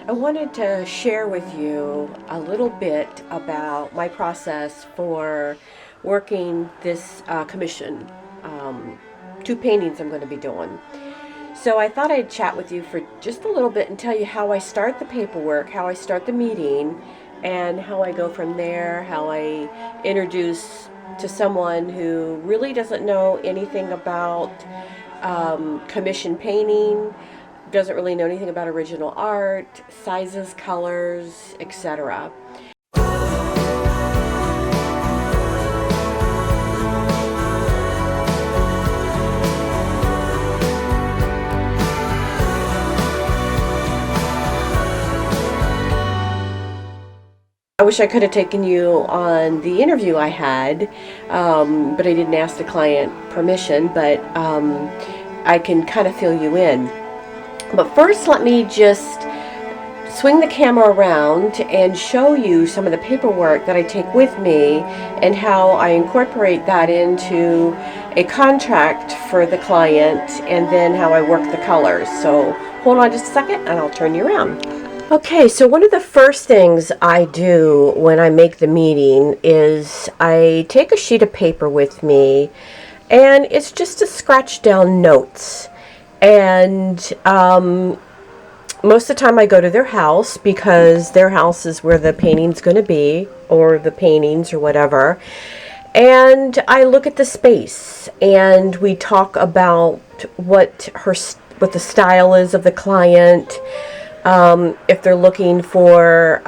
I wanted to share with you a little bit about my process for working this commission. Two paintings I'm going to be doing. So I thought I'd chat with you for just a little bit and tell you how I start the paperwork, how I start the meeting, and how I go from there, how I introduce to someone who really doesn't know anything about commission painting, doesn't really know anything about original art, sizes, colors, etc. I wish I could have taken you on the interview I had, but I didn't ask the client permission, but I can kind of fill you in. But first, let me just swing the camera around and show you some of the paperwork that I take with me and how I incorporate that into a contract for the client, and then how I work the colors. So hold on just a second and I'll turn you around. Okay, so one of the first things I do when I make the meeting is I take a sheet of paper with me, and it's just to scratch down notes. And most of the time I go to their house, because their house is where the painting's going to be, or the paintings or whatever. And I look at the space, and we talk about what the style is of the client. If they're looking for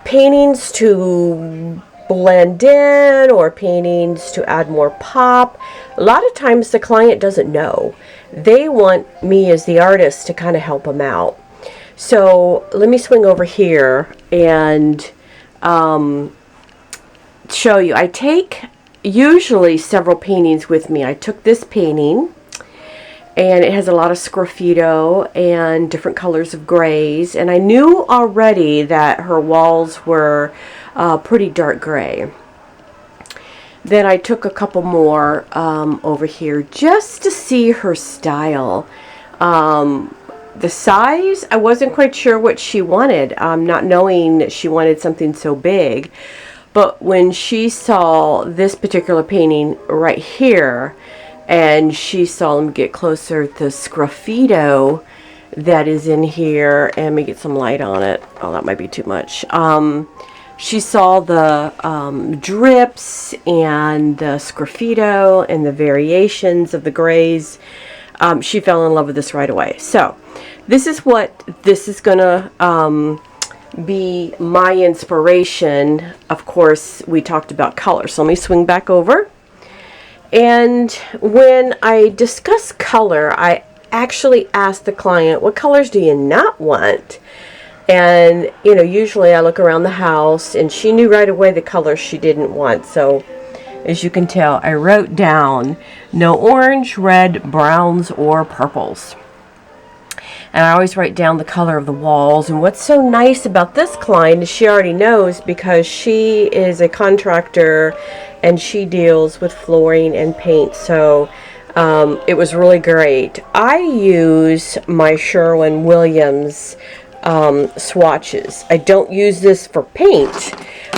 paintings to blend in or paintings to add more pop. A lot of times the client doesn't know. They want me as the artist to kind of help them out. So let me swing over here and show you. I take usually several paintings with me. I took this painting, and it has a lot of sgraffito and different colors of grays, and I knew already that her walls were pretty dark gray. Then I took a couple more over here just to see her style. The size, I wasn't quite sure what she wanted, not knowing that she wanted something so big. But when she saw this particular painting right here, and she saw them get closer, the sgraffito that is in here, and let me get some light on it. Oh, that might be too much. She saw the drips and the sgraffito and the variations of the grays. She fell in love with this right away. So this is going to be my inspiration. Of course, we talked about color. So let me swing back over. And when I discuss color, I actually ask the client, what colors do you not want? And, usually I look around the house, and she knew right away the colors she didn't want. So, as you can tell, I wrote down no orange, red, browns, or purples. And I always write down the color of the walls. And what's so nice about this client is she already knows, because she is a contractor and she deals with flooring and paint. So it was really great. I use my Sherwin-Williams swatches. I don't use this for paint.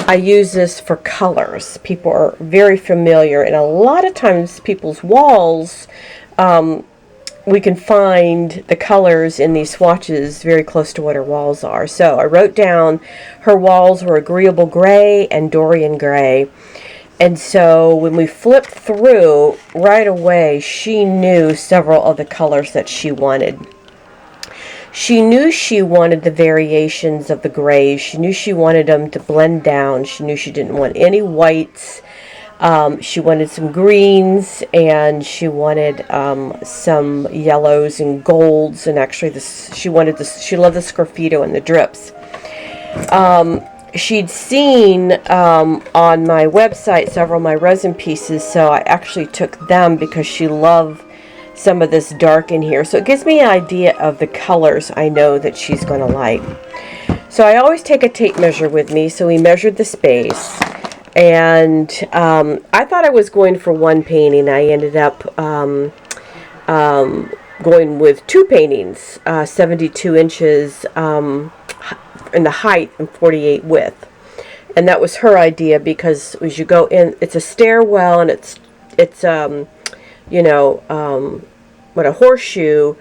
I use this for colors. People are very familiar, and a lot of times people's walls, we can find the colors in these swatches very close to what her walls are. So I wrote down her walls were agreeable gray and Dorian gray. And so when we flipped through, right away she knew several of the colors that she wanted. She knew she wanted the variations of the grays. She knew she wanted them to blend down. She knew she didn't want any whites. She wanted some greens, and she wanted some yellows and golds, and actually she loved the sgraffito and the drips. She'd seen on my website several of my resin pieces, so I actually took them because she loved some of this dark in here. So it gives me an idea of the colors I know that she's going to like. So I always take a tape measure with me, so we measured the space. And I thought I was going for one painting. I ended up going with two paintings, 72 inches in the height and 48 width. And that was her idea, because as you go in, it's a stairwell, and it's you know, what, a horseshoe.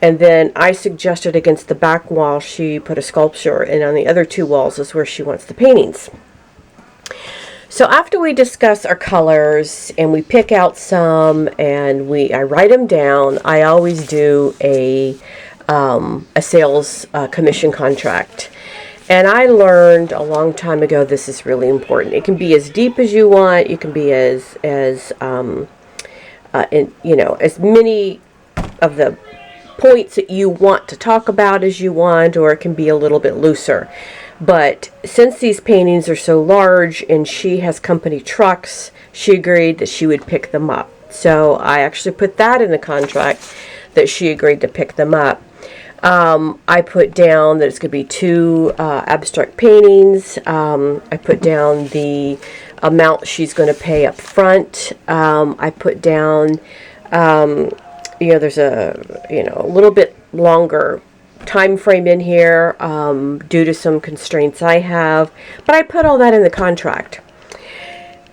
And then I suggested against the back wall she put a sculpture, and on the other two walls is where she wants the paintings. So after we discuss our colors and we pick out some and I write them down, I always do a sales commission contract. And I learned a long time ago this is really important. It can be as deep as you want. You can be as you know, as many of the points that you want to talk about as you want, or it can be a little bit looser. But since these paintings are so large and she has company trucks, she agreed that she would pick them up. So I actually put that in the contract, that she agreed to pick them up. I put down that it's going to be two abstract paintings. I put down the amount she's going to pay up front. I put down, you know, there's a little bit longer time frame in here due to some constraints I have, but I put all that in the contract.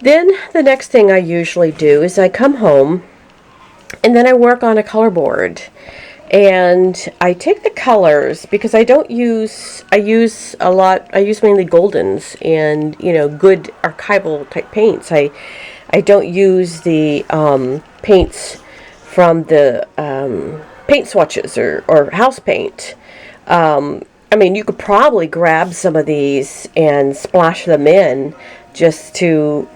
Then the next thing I usually do is I come home and then I work on a color board, and I take the colors, because I use mainly Goldens and, you know, good archival type paints. I don't use the paints from the paint swatches or house paint. I mean, you could probably grab some of these and splash them in just to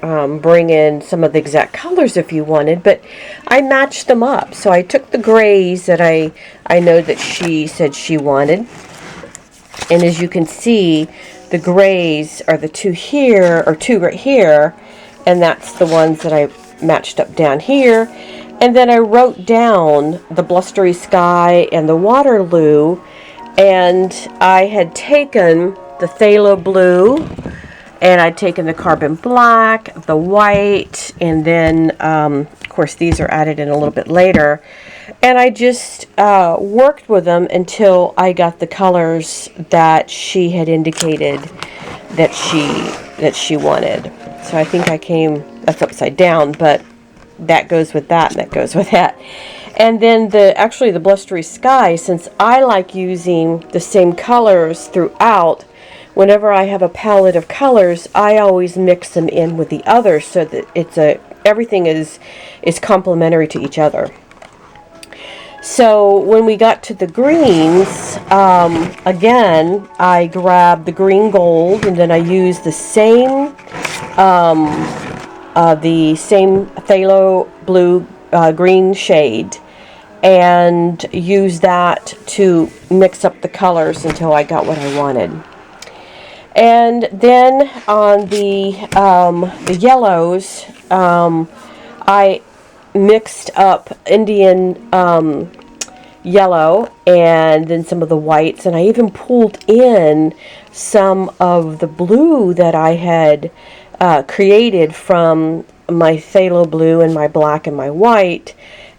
bring in some of the exact colors if you wanted, but I matched them up. So I took the grays that I know that she said she wanted, and as you can see, the grays are the two here, or two right here, and that's the ones that I matched up down here. And then I wrote down the Blustery Sky and the Waterloo, and I had taken the Phthalo Blue, and I'd taken the Carbon Black, the white, and then, of course, these are added in a little bit later. And I just worked with them until I got the colors that she had indicated that she wanted. So I think that's upside down, but that goes with that, and that goes with that. And then the Blustery Sky, since I like using the same colors throughout, whenever I have a palette of colors, I always mix them in with the others so that everything is complementary to each other. So when we got to the greens, again, I grabbed the green gold, and then I used the same phthalo blue green shade, and used that to mix up the colors until I got what I wanted. And then on the yellows, I mixed up Indian yellow and then some of the whites, and I even pulled in some of the blue that I had created from my phthalo blue and my black and my white,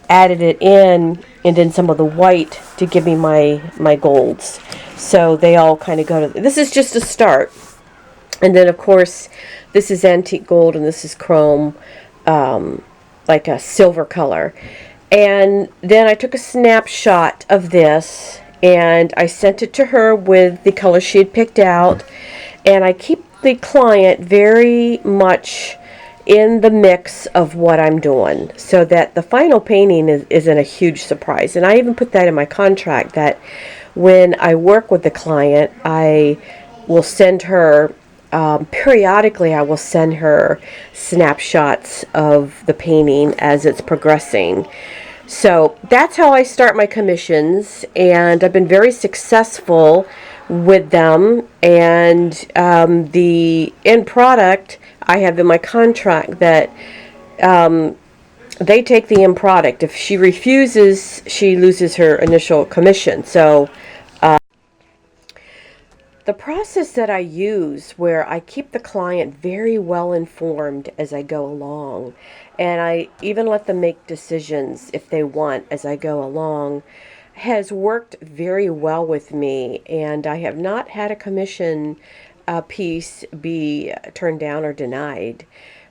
added it in, and then some of the white to give me my golds. So they all kind of go to, this is just a start. And then of course this is antique gold and this is chrome, like a silver color. And then I took a snapshot of this and I sent it to her with the color she had picked out. And I keep the client very much in the mix of what I'm doing, so that the final painting isn't a huge surprise. And I even put that in my contract, that when I work with the client, I will send her, periodically I will send her snapshots of the painting as it's progressing. So that's how I start my commissions, and I've been very successful with them. And the end product, I have in my contract that they take the end product. If she refuses, she loses her initial commission. So The process that I use, where I keep the client very well informed as I go along, and I even let them make decisions if they want as I go along, has worked very well with me, and I have not had a commission piece be turned down or denied,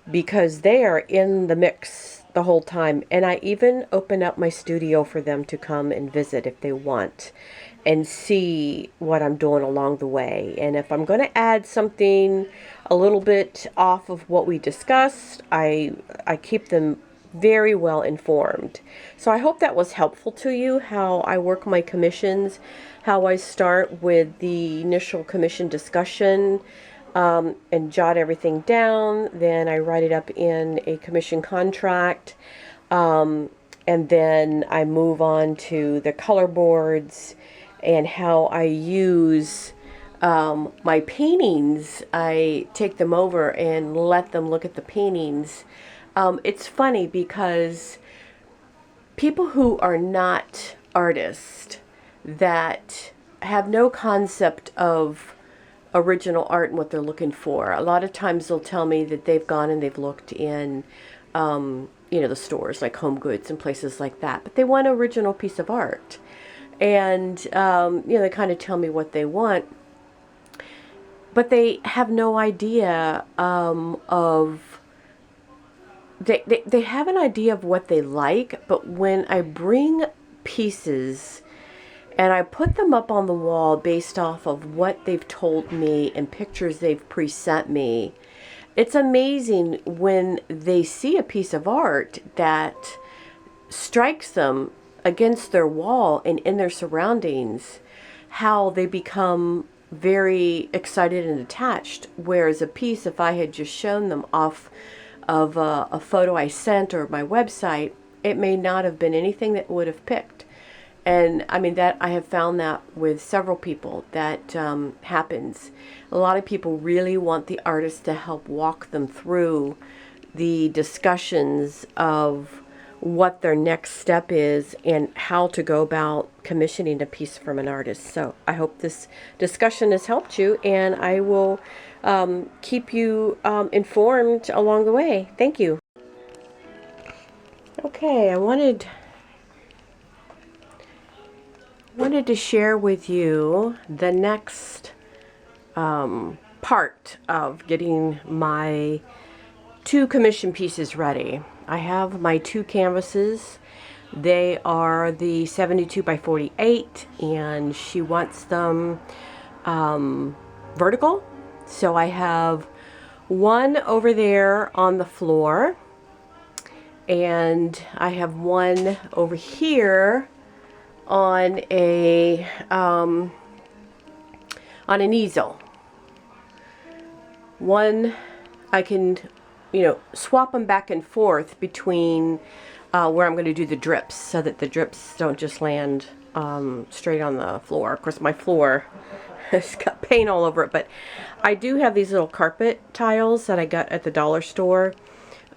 because they are in the mix the whole time. And I even open up my studio for them to come and visit if they want and see what I'm doing along the way. And if I'm going to add something a little bit off of what we discussed, I keep them very well informed. So I hope that was helpful to you, how I work my commissions, how I start with the initial commission discussion, and jot everything down. Then I write it up in a commission contract. And then I move on to the color boards and how I use my paintings. I take them over and let them look at the paintings. It's funny because people who are not artists, that have no concept of original art and what they're looking for, a lot of times they'll tell me that they've gone and they've looked in the stores like Home Goods and places like that, but they want an original piece of art. And they kind of tell me what they want, but they have no idea they have an idea of what they like. But when I bring pieces and I put them up on the wall based off of what they've told me and pictures they've present me, it's amazing when they see a piece of art that strikes them against their wall and in their surroundings, how they become very excited and attached. Whereas a piece, if I had just shown them off of a photo I sent or my website, it may not have been anything that would have picked. And I mean, that I have found that with several people that happens. A lot of people really want the artist to help walk them through the discussions of what their next step is and how to go about commissioning a piece from an artist. So I hope this discussion has helped you, and I will keep you informed along the way. Thank you. Okay, I wanted to share with you the next part of getting my 2 commission pieces ready. I have my 2 canvases. They are the 72 by 48, and she wants them vertical. So I have one over there on the floor, and I have one over here on an easel. One, I can swap them back and forth between where I'm going to do the drips, so that the drips don't just land straight on the floor. Of course, my floor has got paint all over it, but I do have these little carpet tiles that I got at the dollar store,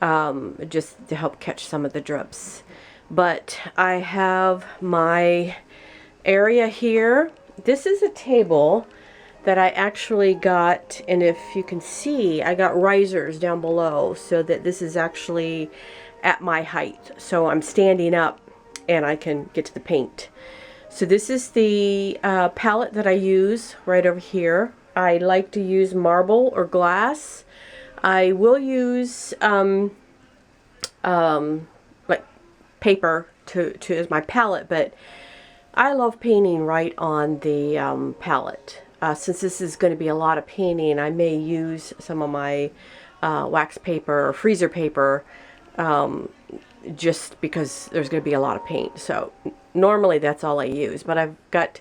just to help catch some of the drips. But I have my area here. This is a table that I actually got, and if you can see, I got risers down below so that this is actually at my height. So I'm standing up and I can get to the paint. So this is the palette that I use right over here. I like to use marble or glass. I will use like paper to as my palette, but I love painting right on the palette. Since this is going to be a lot of painting, I may use some of my wax paper or freezer paper, just because there's going to be a lot of paint. So normally that's all I use, but I've got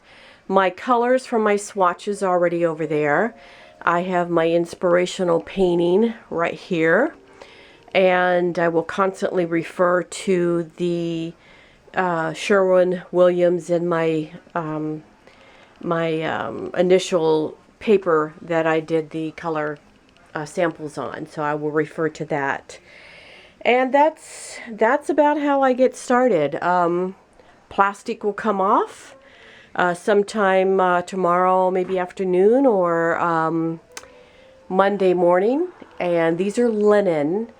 my colors from my swatches already over there. I have my inspirational painting right here, and I will constantly refer to the Sherwin-Williams and my initial paper that I did the color samples on, so I will refer to that. And that's about how I get started. Plastic will come off, sometime tomorrow, maybe afternoon, or Monday morning. And these are linen,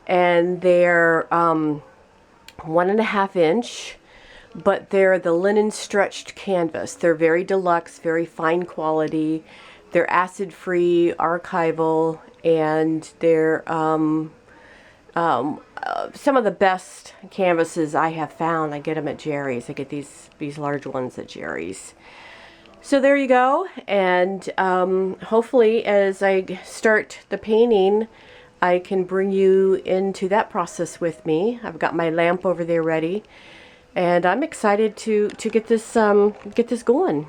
and they're 1.5 inch, but they're the linen stretched canvas. They're very deluxe, very fine quality. They're acid free, archival, and they're some of the best canvases I have found. I get them at Jerry's. I get these large ones at Jerry's. So there you go. And hopefully as I start the painting, I can bring you into that process with me. I've got my lamp over there ready, and I'm excited to get this going.